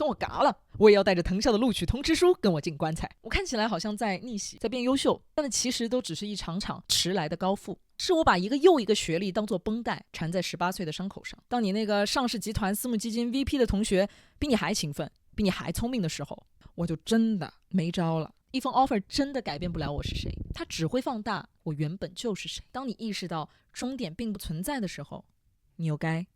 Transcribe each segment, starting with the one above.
等我嘎了，我也要带着藤校的录取通知书跟我进棺材。我看起来好像在逆袭，在变优秀，但其实都只是一场场迟来的高富，是我把一个又一个学历当作绷带缠在18岁的伤口上。当你那个上市集团私募基金 VP 的同学比你还勤奋，比你还聪明的时候，我就真的没招了。一封 offer 真的改变不了我是谁，它只会放大我原本就是谁。当你意识到终点并不存在的时候，你又该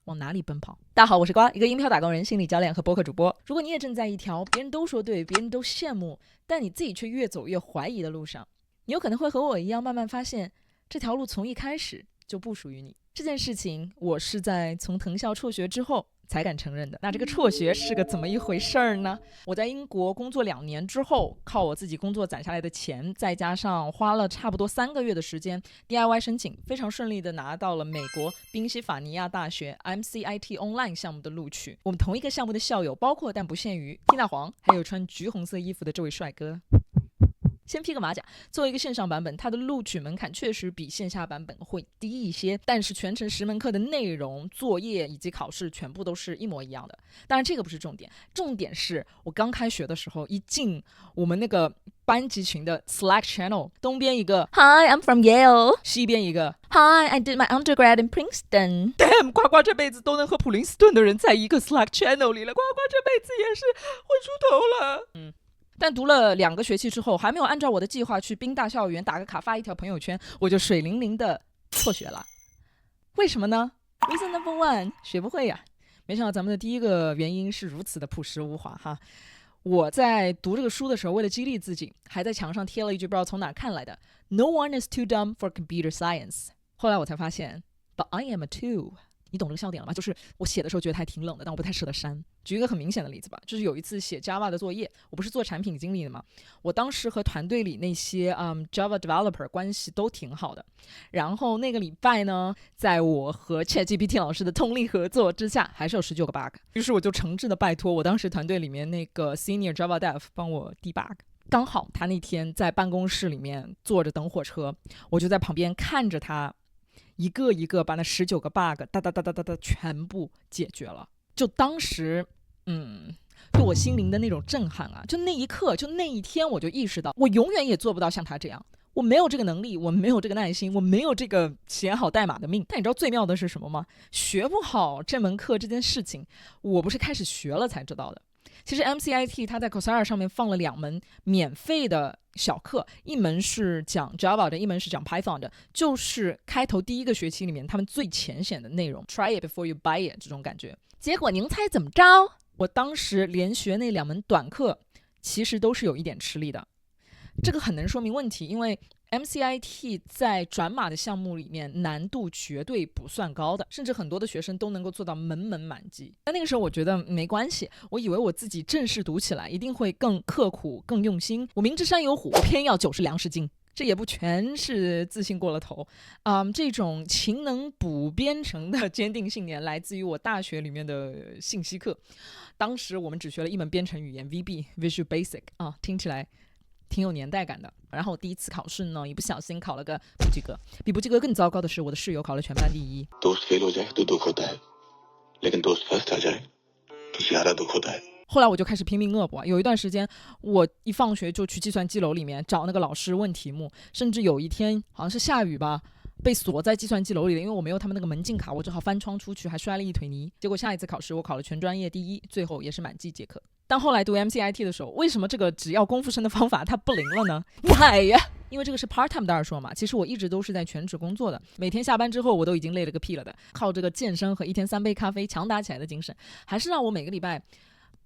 往哪里奔跑？大家好，我是瓜，一个音票打工人、心理教练和播客主播。如果你也正在一条别人都说对、别人都羡慕，但你自己却越走越怀疑的路上，你有可能会和我一样，慢慢发现这条路从一开始就不属于你。这件事情我是在从藤校辍学之后才敢承认的。那这个辍学是个怎么一回事儿呢？我在英国工作2年之后，靠我自己工作攒下来的钱，再加上花了差不多3个月的时间 DIY 申请，非常顺利的拿到了美国宾夕法尼亚大学 MCIT Online 项目的录取。我们同一个项目的校友包括但不限于缇娜黄，还有穿橘红色衣服的这位帅哥。先披个马甲，作为一个线上版本，它的录取门槛确实比线下版本会低一些，但是全程10门课的内容、作业以及考试全部都是一模一样的。当然这个不是重点，重点是我刚开学的时候，一进我们那个班级群的 Slack channel， 东边一个 Hi I'm from Yale， 西边一个 Hi I did my undergrad in Princeton。 Damn， 呱呱这辈子都能和普林斯顿的人在一个 Slack channel 里了，呱呱这辈子也是混出头了。但读了2个学期之后，还没有按照我的计划去宾大校园打个卡发一条朋友圈，我就水灵灵的辍学了。为什么呢？ Reason number one， 学不会呀。没想到咱们的第一个原因是如此的朴实无华哈。我在读这个书的时候，为了激励自己，还在墙上贴了一句不知道从哪看来的 No one is too dumb for computer science。 后来我才发现 But I am a two。你懂这个笑点了吗？就是我写的时候觉得还挺冷的，但我不太舍得删。举一个很明显的例子吧，就是有一次写 Java 的作业，我不是做产品经理的嘛，我当时和团队里那些Java developer 关系都挺好的。然后那个礼拜呢，在我和 ChatGPT 老师的通力合作之下，还是有19个 bug。于是我就诚挚的拜托我当时团队里面那个 Senior Java Dev 帮我 debug。刚好他那天在办公室里面坐着等火车，我就在旁边看着他一个一个把那19个 bug 哒哒哒哒哒哒全部解决了。就当时对我心灵的那种震撼啊，就那一刻，就那一天，我就意识到我永远也做不到像他这样，我没有这个能力，我没有这个耐心，我没有这个写好代码的命。但你知道最妙的是什么吗？学不好这门课这件事情，我不是开始学了才知道的。其实 MCIT 它在 Coursera 上面放了2门免费的小课，一门是讲 Java 的，一门是讲 Python 的，就是开头第1个学期里面他们最浅显的内容， Try it before you buy it 这种感觉。结果您猜怎么着？我当时连学那2门短课其实都是有一点吃力的。这个很能说明问题，因为 MCIT 在转码的项目里面难度绝对不算高的，甚至很多的学生都能够做到门门满级。但那个时候我觉得没关系，我以为我自己正式读起来一定会更刻苦更用心，我明知山有虎，我偏要90粮食精。这也不全是自信过了头，这种勤能补编程的坚定信念来自于我大学里面的信息课。当时我们只学了一门编程语言 VB Visual Basic 听起来挺有年代感的。然后第一次考试呢，一不小心考了个不及格。比不及格更糟糕的是，我的室友考了全班第1。后来我就开始拼命恶补啊，有一段时间我一放学就去计算机楼里面找那个老师问题目，甚至有一天好像是下雨吧，被锁在计算机楼里了，因为我没有他们那个门禁卡，我只好翻窗出去，还摔了一腿泥。结果下一次考试我考了全专业第1，最后也是满绩结课。但后来读 MCIT 的时候，为什么这个只要功夫深的方法它不灵了呢？Why 呀？因为这个是 part time 的说嘛，其实我一直都是在全职工作的，每天下班之后我都已经累了个屁了的，靠这个健身和1天3杯咖啡强打起来的精神，还是让我每个礼拜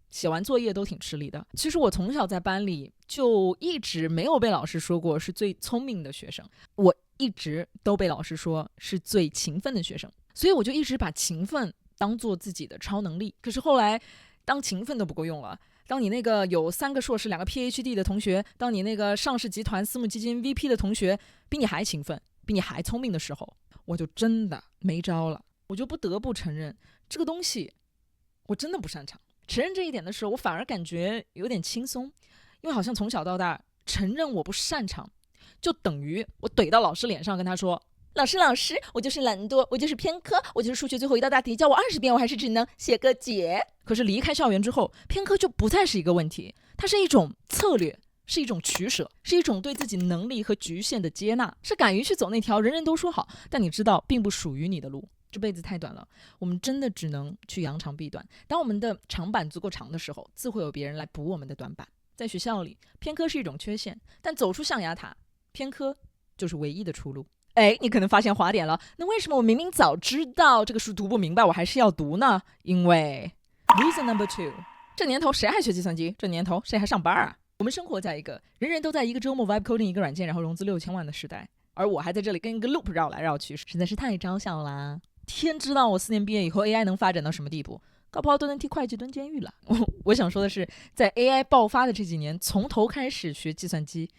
写完作业都挺吃力的。其实我从小在班里就一直没有被老师说过是最聪明的学生，我一直都被老师说是最勤奋的学生，所以我就一直把勤奋当做自己的超能力。可是后来当勤奋都不够用了，当你那个有3个硕士2个 PhD 的同学，当你那个上市集团私募基金 VP 的同学比你还勤奋比你还聪明的时候，我就真的没招了。我就不得不承认这个东西我真的不擅长。承认这一点的时候，我反而感觉有点轻松，因为好像从小到大承认我不擅长就等于我怼到老师脸上跟他说，老师，我就是懒惰，我就是偏科，我就是数学最后一道大题叫我20遍，我还是只能写个解。可是离开校园之后，偏科就不再是一个问题，它是一种策略，是一种取舍，是一种对自己能力和局限的接纳，是敢于去走那条人人都说好，但你知道并不属于你的路。这辈子太短了，我们真的只能去扬长避短。当我们的长板足够长的时候，自会有别人来补我们的短板。在学校里，偏科是一种缺陷，但走出象牙塔，偏科就是唯一的出路。你可能发现滑点了，那为什么我明明早知道这个书读不明白，我还是要读呢？因为 reason number 2， 这年头谁还学计算机？这年头谁还上班啊？我们生活在一个人人都在一个周末 vibe coding 一个软件，然后融资6000万的时代，而我还在这里跟一个 loop 绕来绕去，实在是太招笑啦。天知道我4年毕业以后 AI 能发展到什么地步，搞不好都能替会计蹲监狱了。我想说的是，在 AI 爆发的这几年，从头开始学计算机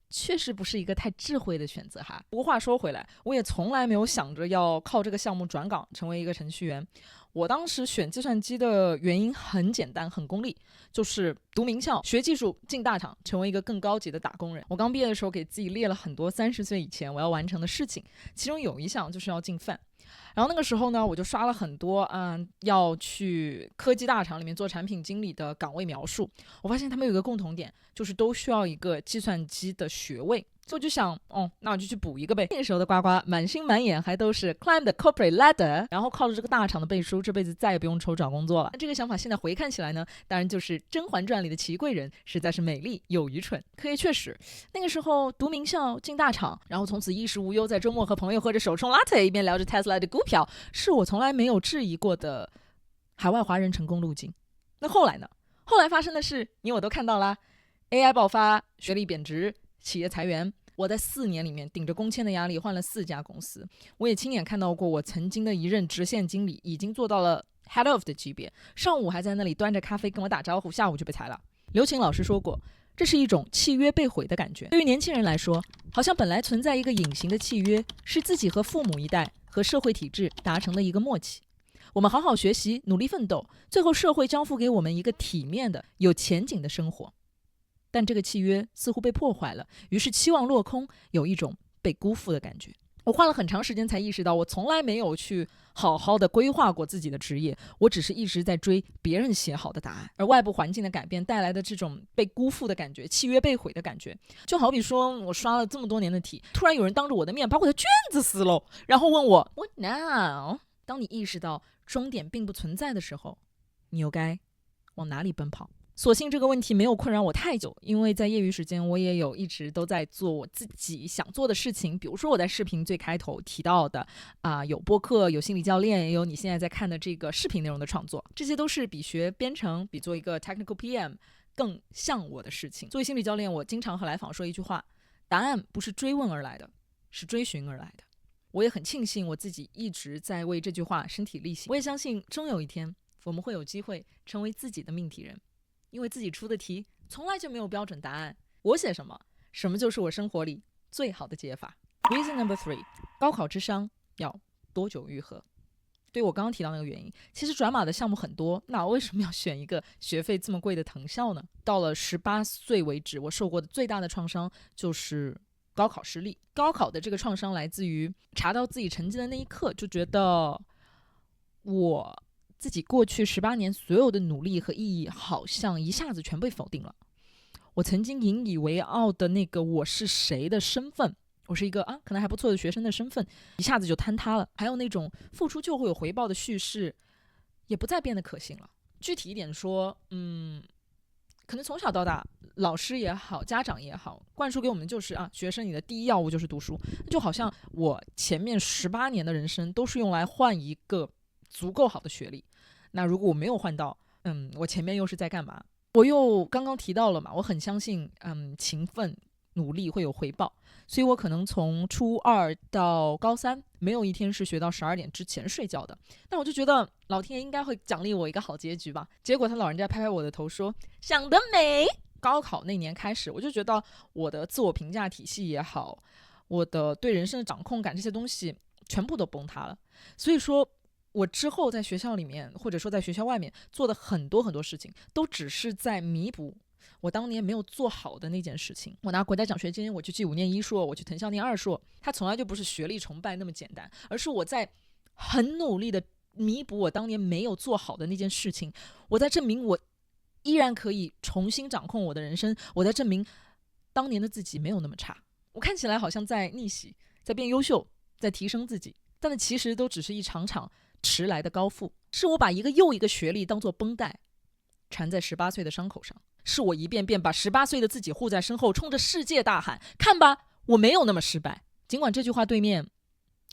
确实不是一个太智慧的选择哈。不过话说回来，我也从来没有想着要靠这个项目转岗成为一个程序员。我当时选计算机的原因很简单很功利，就是读名校学技术进大厂，成为一个更高级的打工人。我刚毕业的时候给自己列了很多30岁以前我要完成的事情，其中有一项就是要进饭。然后那个时候呢，我就刷了很多要去科技大厂里面做产品经理的岗位描述，我发现他们有一个共同点，就是都需要一个计算机的学位。所以我就想，那我就去补一个呗。那个时候的呱呱满心满眼还都是 climb the corporate ladder， 然后靠着这个大厂的背书，这辈子再也不用愁找工作了。那这个想法现在回看起来呢，当然就是《甄嬛传》里的祺贵人，实在是美丽又愚蠢。可也确实，那个时候读名校进大厂，然后从此衣食无忧，在周末和朋友喝着手冲 latte， 一边聊着 Tesla 的股票，是我从来没有质疑过的海外华人成功路径。那后来呢？后来发生的事，你我都看到啦。AI 爆发，学历贬值，企业裁员。我在4年里面顶着工签的压力换了4家公司，我也亲眼看到过我曾经的一任直线经理已经做到了 head of 的级别，上午还在那里端着咖啡跟我打招呼，下午就被裁了。刘擎老师说过，这是一种契约被毁的感觉。对于年轻人来说，好像本来存在一个隐形的契约，是自己和父母一代和社会体制达成的一个默契。我们好好学习，努力奋斗，最后社会交付给我们一个体面的、有前景的生活。但这个契约似乎被破坏了，于是期望落空，有一种被辜负的感觉。我花了很长时间才意识到，我从来没有去好好的规划过自己的职业，我只是一直在追别人写好的答案。而外部环境的改变带来的这种被辜负的感觉，契约被毁的感觉，就好比说我刷了这么多年的题，突然有人当着我的面把我的卷子撕了，然后问我 What now？ 当你意识到终点并不存在的时候，你又该往哪里奔跑？所幸这个问题没有困扰我太久，因为在业余时间我也有一直都在做我自己想做的事情，比如说我在视频最开头提到的有播客，有心理教练，也有你现在在看的这个视频内容的创作，这些都是比学编程，比做一个 technical PM 更像我的事情。作为心理教练，我经常和来访说一句话，答案不是追问而来的，是追寻而来的。我也很庆幸我自己一直在为这句话身体力行，我也相信终有一天我们会有机会成为自己的命题人，因为自己出的题从来就没有标准答案，我写什么，什么就是我生活里最好的解法。 Reason number 3， 高考之伤要多久愈合。对我刚刚提到那个原因，其实转码的项目很多，那我为什么要选一个学费这么贵的藤校呢？到了18岁为止，我受过的最大的创伤就是高考失利。高考的这个创伤来自于查到自己成绩的那一刻，就觉得我自己过去18年所有的努力和意义好像一下子全被否定了。我曾经引以为傲的那个我是谁的身份，我是一个可能还不错的学生的身份，一下子就坍塌了。还有那种付出就会有回报的叙事，也不再变得可信了。具体一点说，可能从小到大，老师也好，家长也好，灌输给我们就是学生你的第一要务就是读书，就好像我前面18年的人生都是用来换一个足够好的学历。那如果我没有换到，我前面又是在干嘛？我又刚刚提到了嘛，我很相信，勤奋努力会有回报，所以我可能从初2到高3，没有一天是学到12点之前睡觉的。但我就觉得老天爷应该会奖励我一个好结局吧。结果他老人家拍拍我的头说：“想得美。”高考那年开始，我就觉得我的自我评价体系也好，我的对人生的掌控感这些东西全部都崩塌了。所以说我之后在学校里面或者说在学校外面做的很多很多事情，都只是在弥补我当年没有做好的那件事情。我拿国家奖学金，我去记5年1硕，我去藤校念2硕，它从来就不是学历崇拜那么简单，而是我在很努力的弥补我当年没有做好的那件事情，我在证明我依然可以重新掌控我的人生，我在证明当年的自己没有那么差。我看起来好像在逆袭，在变优秀，在提升自己，但那其实都只是一场场迟来的高富。是我把一个又一个学历当作绷带缠在18岁的伤口上，是我一遍遍把18岁的自己护在身后，冲着世界大喊，看吧，我没有那么失败。尽管这句话对面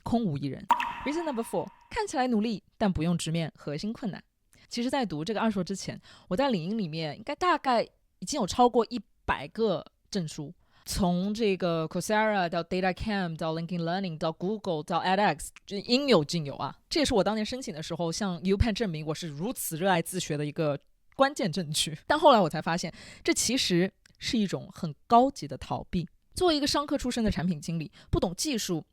空无一人。 Reason number 4， 看起来努力但不用直面核心困难。其实在读这个2硕之前，我在领英里面应该大概已经有超过100个证书，从这个 Coursera 到 DataCamp 到 LinkedIn Learning 到 Google 到 edX， 应有尽有啊。这也是我当年申请的时候向 UPenn 证明我是如此热爱自学的一个关键证据。但后来我才发现，这其实是一种很高级的逃避。作为一个商科出身的产品经理，不懂技术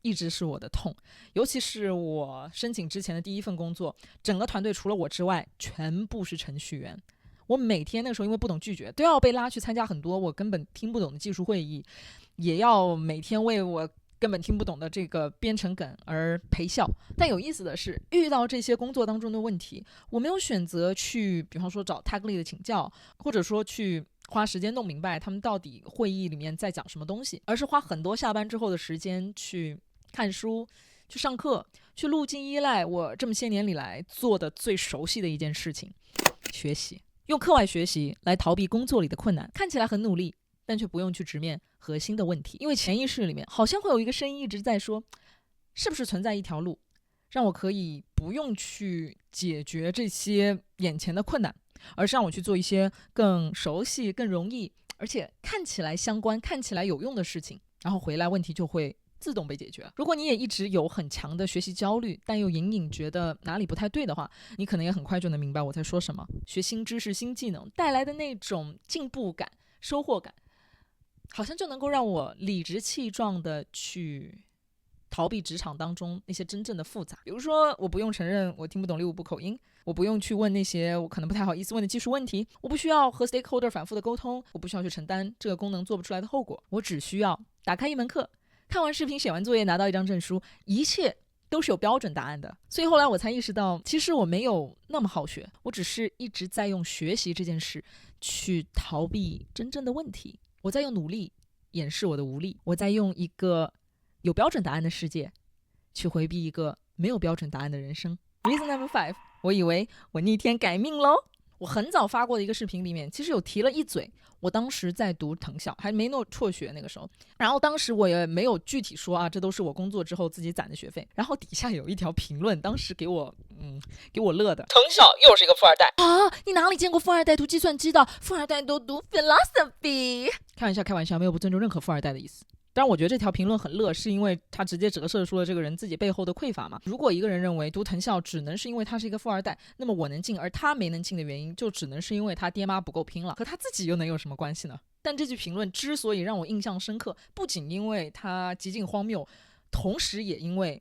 一直是我的痛，尤其是我申请之前的第一份工作，整个团队除了我之外全部是程序员。我每天那个时候因为不懂拒绝，都要被拉去参加很多我根本听不懂的技术会议，也要每天为我根本听不懂的这个编程梗而陪笑。但有意思的是，遇到这些工作当中的问题，我没有选择去比方说找 Tech Lead 的请教，或者说去花时间弄明白他们到底会议里面在讲什么东西，而是花很多下班之后的时间去看书，去上课，去路径依赖我这么些年里来做的最熟悉的一件事情，学习。用课外学习来逃避工作里的困难，看起来很努力，但却不用去直面核心的问题。因为潜意识里面好像会有一个声音一直在说，是不是存在一条路让我可以不用去解决这些眼前的困难，而是让我去做一些更熟悉更容易而且看起来相关看起来有用的事情，然后回来问题就会自动被解决。如果你也一直有很强的学习焦虑，但又隐隐觉得哪里不太对的话，你可能也很快就能明白我在说什么。学新知识新技能带来的那种进步感收获感，好像就能够让我理直气壮的去逃避职场当中那些真正的复杂。比如说我不用承认我听不懂655步口音，我不用去问那些我可能不太好意思问的技术问题，我不需要和 stakeholder 反复的沟通，我不需要去承担这个功能做不出来的后果，我只需要打开一门课，看完视频，写完作业，拿到一张证书，一切都是有标准答案的。所以后来我才意识到，其实我没有那么好学，我只是一直在用学习这件事去逃避真正的问题，我在用努力掩饰我的无力，我在用一个有标准答案的世界去回避一个没有标准答案的人生。 Reason number 5， 我以为我逆天改命咯。我很早发过的一个视频里面其实有提了一嘴，我当时在读藤校，还没有辍学那个时候，然后当时我也没有具体说啊，这都是我工作之后自己攒的学费。然后底下有一条评论，当时给我乐的，藤校又是一个富二代啊！你哪里见过富二代读计算机的？富二代都读 philosophy。 开玩笑，没有不尊重任何富二代的意思。当然我觉得这条评论很乐，是因为它直接折射出了这个人自己背后的匮乏嘛。如果一个人认为读藤校只能是因为他是一个富二代，那么我能进而他没能进的原因就只能是因为他爹妈不够拼了，和他自己又能有什么关系呢？但这句评论之所以让我印象深刻，不仅因为它极尽荒谬，同时也因为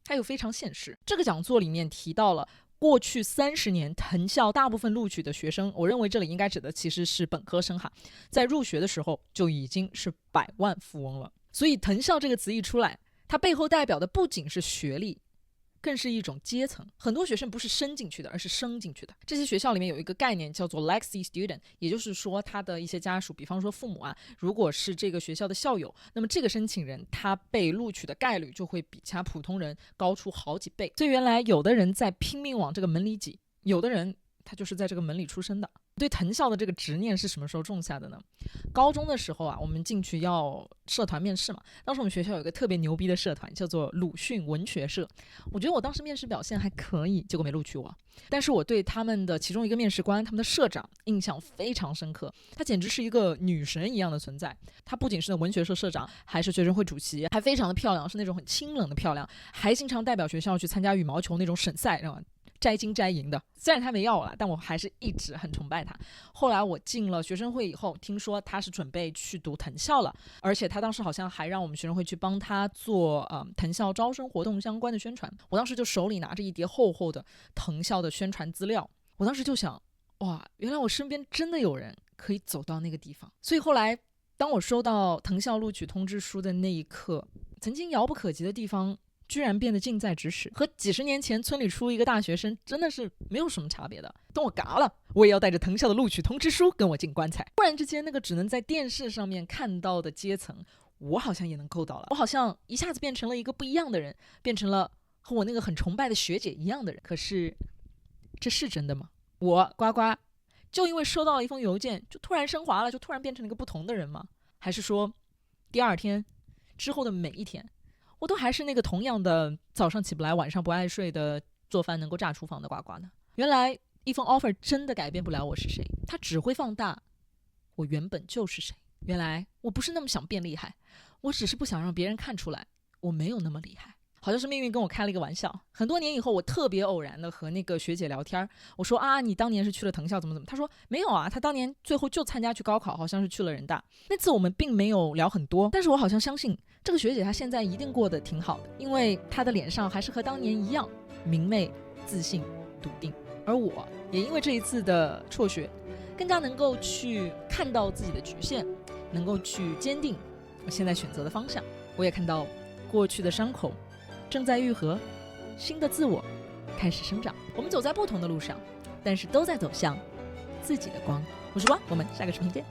它又非常现实。这个讲座里面提到了过去30年藤校大部分录取的学生，我认为这里应该指的其实是本科生哈，在入学的时候就已经是百万富翁了。所以藤校这个词一出来，它背后代表的不仅是学历，更是一种阶层。很多学生不是升进去的，而是升进去的。这些学校里面有一个概念叫做 Legacy Student， 也就是说他的一些家属，比方说父母啊，如果是这个学校的校友，那么这个申请人他被录取的概率就会比其他普通人高出好几倍。所以原来有的人在拼命往这个门里挤，有的人他就是在这个门里出生的。对藤校的这个执念是什么时候种下的呢？高中的时候啊，我们进去要社团面试嘛，当时我们学校有一个特别牛逼的社团叫做鲁迅文学社，我觉得我当时面试表现还可以，结果没录取我。但是我对他们的其中一个面试官，他们的社长印象非常深刻，她简直是一个女神一样的存在。她不仅是文学社社长，还是学生会主席，还非常的漂亮，是那种很清冷的漂亮，还经常代表学校去参加羽毛球那种省赛，知道吗？摘金摘银的。虽然他没要我了，但我还是一直很崇拜他。后来我进了学生会以后，听说他是准备去读藤校了，而且他当时好像还让我们学生会去帮他做藤校招生活动相关的宣传。我当时就手里拿着一叠厚厚的藤校的宣传资料，我当时就想，哇，原来我身边真的有人可以走到那个地方。所以后来当我收到藤校录取通知书的那一刻，曾经遥不可及的地方居然变得近在咫尺，和几十年前村里出一个大学生真的是没有什么差别的。等我嘎了，我也要带着藤校的录取通知书跟我进棺材。忽然之间，那个只能在电视上面看到的阶层，我好像也能够到了。我好像一下子变成了一个不一样的人，变成了和我那个很崇拜的学姐一样的人。可是这是真的吗？我呱呱就因为收到了一封邮件就突然升华了，就突然变成了一个不同的人吗？还是说第二天之后的每一天我都还是那个同样的早上起不来晚上不爱睡的做饭能够炸厨房的呱呱呢？原来一封 offer 真的改变不了我是谁，它只会放大我原本就是谁。原来我不是那么想变厉害，我只是不想让别人看出来我没有那么厉害。好像是命运跟我开了一个玩笑。很多年以后，我特别偶然的和那个学姐聊天，我说啊，你当年是去了藤校怎么怎么？她说没有啊，她当年最后就参加去高考，好像是去了人大。那次我们并没有聊很多，但是我好像相信这个学姐她现在一定过得挺好的，因为她的脸上还是和当年一样明媚、自信、笃定。而我也因为这一次的辍学，更加能够去看到自己的局限，能够去坚定我现在选择的方向。我也看到过去的伤口正在愈合，新的自我开始生长。我们走在不同的路上，但是都在走向自己的光。我是光，我们下个视频见。